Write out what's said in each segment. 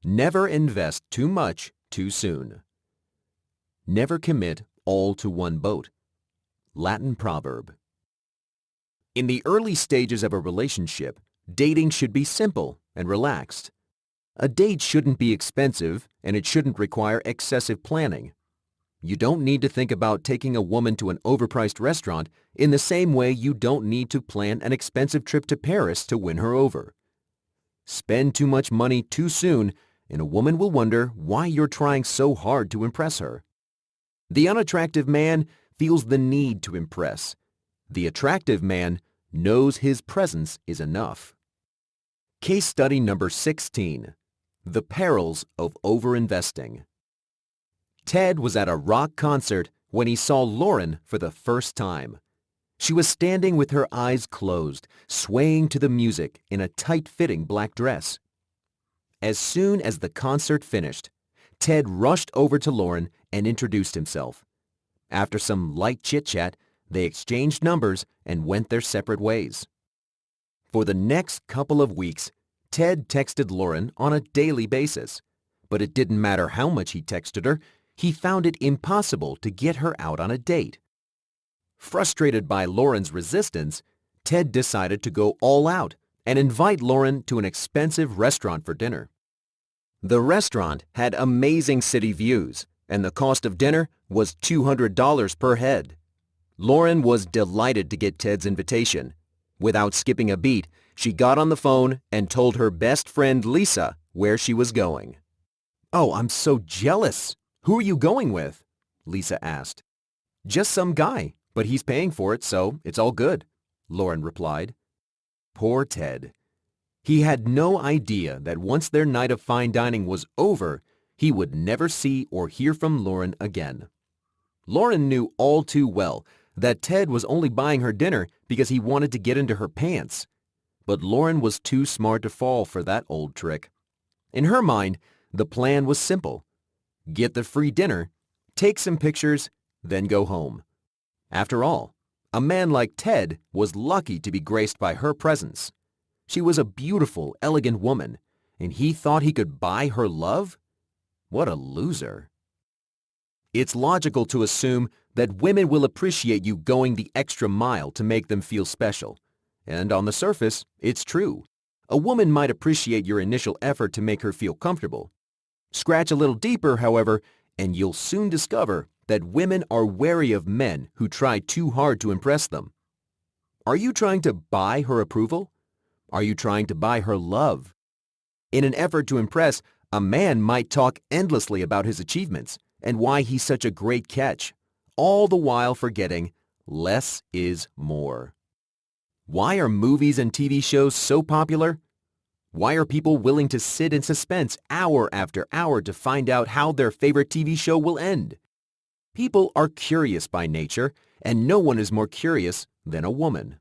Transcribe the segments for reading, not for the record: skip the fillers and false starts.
Never invest too much too soon. Never commit all to one boat. Latin proverb. In the early stages of a relationship, dating should be simple and relaxed. A date shouldn't be expensive, and it shouldn't require excessive planning. You don't need to think about taking a woman to an overpriced restaurant in the same way you don't need to plan an expensive trip to Paris to win her over. Spend too much money too soon, and a woman will wonder why you're trying so hard to impress her. The unattractive man feels the need to impress. The attractive man knows his presence is enough. Case study number 16. The perils of overinvesting. Ted was at a rock concert when he saw Lauren for the first time. She was standing with her eyes closed, swaying to the music in a tight-fitting black dress. As soon as the concert finished, Ted rushed over to Lauren and introduced himself. After some light chit-chat, they exchanged numbers and went their separate ways. For the next couple of weeks, Ted texted Lauren on a daily basis, but it didn't matter how much he texted her, he found it impossible to get her out on a date. Frustrated by Lauren's resistance, Ted decided to go all out and invite Lauren to an expensive restaurant for dinner. The restaurant had amazing city views, and the cost of dinner was $200 per head. Lauren was delighted to get Ted's invitation. Without skipping a beat, she got on the phone and told her best friend Lisa where she was going. "Oh, I'm so jealous. Who are you going with?" Lisa asked. "Just some guy, but he's paying for it, so it's all good," Lauren replied. Poor Ted. He had no idea that once their night of fine dining was over, he would never see or hear from Lauren again. Lauren knew all too well that Ted was only buying her dinner because he wanted to get into her pants. But Lauren was too smart to fall for that old trick. In her mind, the plan was simple. Get the free dinner, take some pictures, then go home. After all, a man like Ted was lucky to be graced by her presence. She was a beautiful, elegant woman, and he thought he could buy her love? What a loser. It's logical to assume that women will appreciate you going the extra mile to make them feel special. And on the surface, it's true. A woman might appreciate your initial effort to make her feel comfortable. Scratch a little deeper, however, and you'll soon discover that women are wary of men who try too hard to impress them. Are you trying to buy her approval? Are you trying to buy her love? In an effort to impress, a man might talk endlessly about his achievements and why he's such a great catch, all the while forgetting less is more. Why are movies and TV shows so popular? Why are people willing to sit in suspense hour after hour to find out how their favorite TV show will end? People are curious by nature, and no one is more curious than a woman.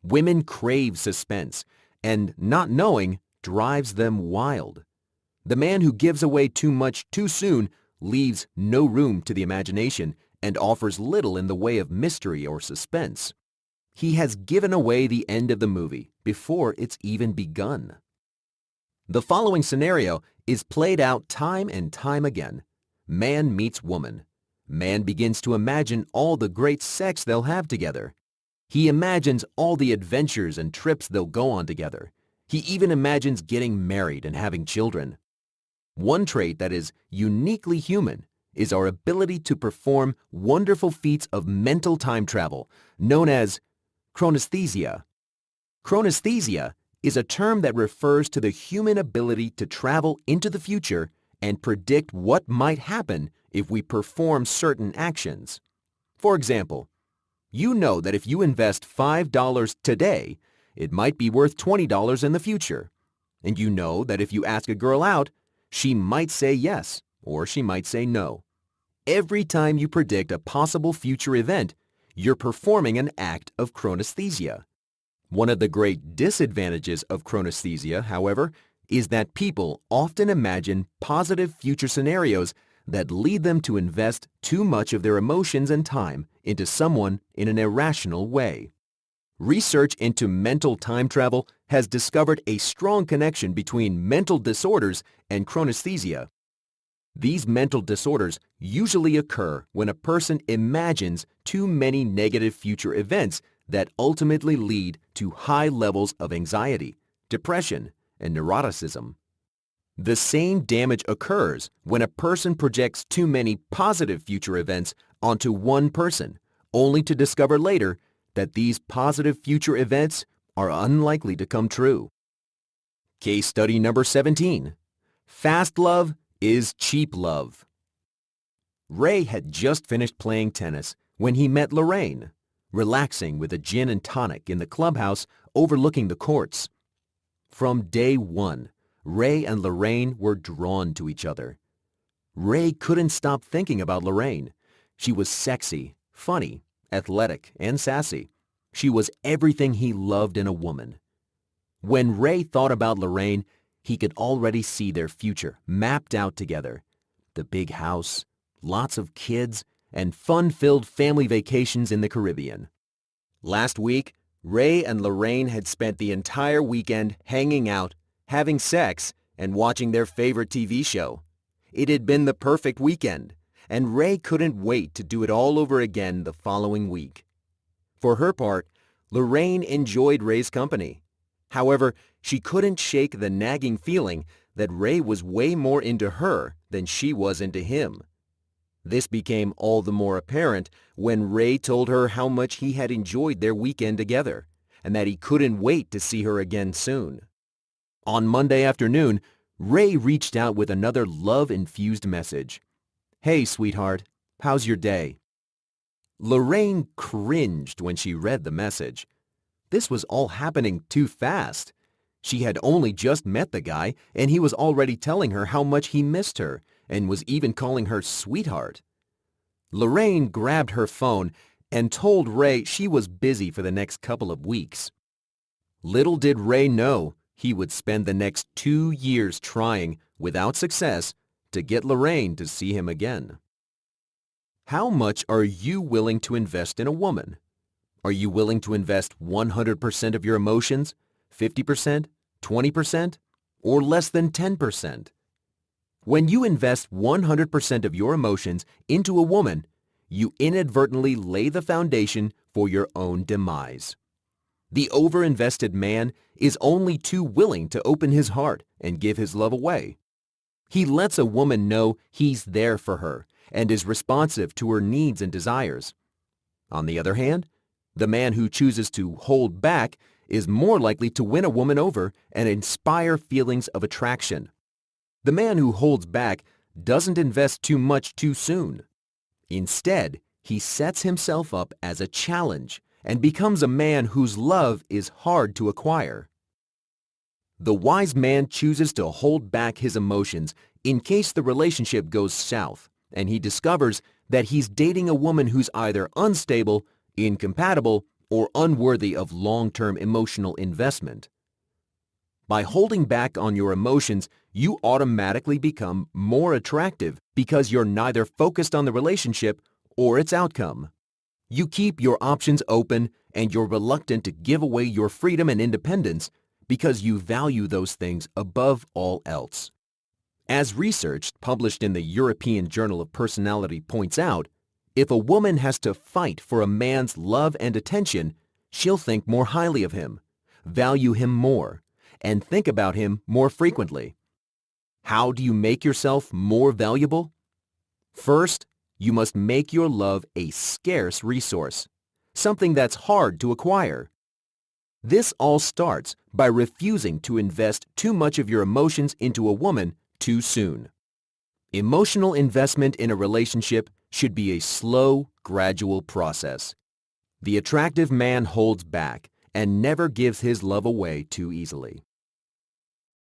Women crave suspense, and not knowing drives them wild. The man who gives away too much too soon leaves no room to the imagination and offers little in the way of mystery or suspense. He has given away the end of the movie before it's even begun. The following scenario is played out time and time again. Man meets woman. Man begins to imagine all the great sex they'll have together. He imagines all the adventures and trips they'll go on together. He even imagines getting married and having children. One trait that is uniquely human is our ability to perform wonderful feats of mental time travel, known as chronesthesia. Chronesthesia is a term that refers to the human ability to travel into the future and predict what might happen if we perform certain actions. For example, you know that if you invest $5 today, it might be worth $20 in the future. And you know that if you ask a girl out, she might say yes or she might say no. Every time you predict a possible future event, you're performing an act of chronesthesia. One of the great disadvantages of chronesthesia, however, is that people often imagine positive future scenarios that lead them to invest too much of their emotions and time into someone in an irrational way. Research into mental time travel has discovered a strong connection between mental disorders and chronesthesia. These mental disorders usually occur when a person imagines too many negative future events that ultimately lead to high levels of anxiety, depression, and neuroticism. The same damage occurs when a person projects too many positive future events onto one person, only to discover later that these positive future events are unlikely to come true. Case study number 17. Fast love is cheap love. Ray had just finished playing tennis when he met Lorraine, relaxing with a gin and tonic in the clubhouse overlooking the courts. From day one, Ray and Lorraine were drawn to each other. Ray couldn't stop thinking about Lorraine. She was sexy, funny, athletic, and sassy. She was everything he loved in a woman. When Ray thought about Lorraine, he could already see their future mapped out together. The big house, lots of kids, and fun-filled family vacations in the Caribbean. Last week, Ray and Lorraine had spent the entire weekend hanging out, having sex, and watching their favorite TV show. It had been the perfect weekend, and Ray couldn't wait to do it all over again the following week. For her part, Lorraine enjoyed Ray's company. However, she couldn't shake the nagging feeling that Ray was way more into her than she was into him. This became all the more apparent when Ray told her how much he had enjoyed their weekend together, and that he couldn't wait to see her again soon. On Monday afternoon, Ray reached out with another love-infused message. "Hey, sweetheart, how's your day?" Lorraine cringed when she read the message. This was all happening too fast. She had only just met the guy, and he was already telling her how much he missed her, and was even calling her sweetheart. Lorraine grabbed her phone and told Ray she was busy for the next couple of weeks. Little did Ray know he would spend the next 2 years trying, without success, to get Lorraine to see him again. How much are you willing to invest in a woman? Are you willing to invest 100% of your emotions, 50%, 20%, or less than 10%? When you invest 100% of your emotions into a woman, you inadvertently lay the foundation for your own demise. The overinvested man is only too willing to open his heart and give his love away. He lets a woman know he's there for her and is responsive to her needs and desires. On the other hand, the man who chooses to hold back is more likely to win a woman over and inspire feelings of attraction. The man who holds back doesn't invest too much too soon. Instead, he sets himself up as a challenge and becomes a man whose love is hard to acquire. The wise man chooses to hold back his emotions in case the relationship goes south, and he discovers that he's dating a woman who's either unstable, incompatible, or unworthy of long-term emotional investment. By holding back on your emotions, you automatically become more attractive because you're neither focused on the relationship or its outcome. You keep your options open and you're reluctant to give away your freedom and independence because you value those things above all else. As research published in the European Journal of Personality points out, if a woman has to fight for a man's love and attention, she'll think more highly of him, value him more, and think about him more frequently. How do you make yourself more valuable? First, you must make your love a scarce resource, something that's hard to acquire. This all starts by refusing to invest too much of your emotions into a woman too soon. Emotional investment in a relationship should be a slow, gradual process. The attractive man holds back and never gives his love away too easily.